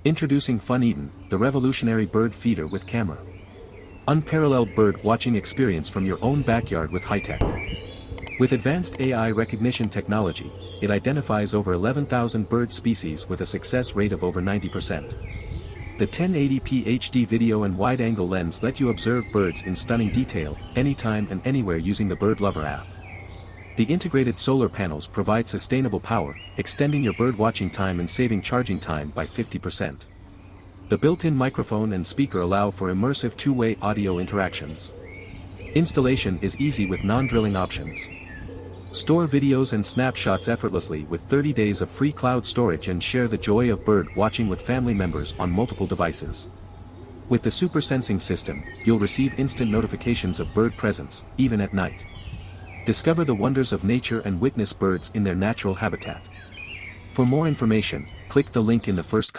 Introducing Funeden, the revolutionary bird feeder with camera. Unparalleled bird watching experience from your own backyard with high-tech. With advanced AI recognition technology, it identifies over 11,000 bird species with a success rate of over 90%. The 1080p HD video and wide-angle lens let you observe birds in stunning detail, anytime and anywhere using the Bird Lover app. The integrated solar panels provide sustainable power, extending your bird watching time and saving charging time by 50%. The built-in microphone and speaker allow for immersive two-way audio interactions. Installation is easy with non-drilling options. Store videos and snapshots effortlessly with 30 days of free cloud storage and share the joy of bird watching with family members on multiple devices. With the super sensing system, you'll receive instant notifications of bird presence, even at night. Discover the wonders of nature and witness birds in their natural habitat. For more information, click the link in the first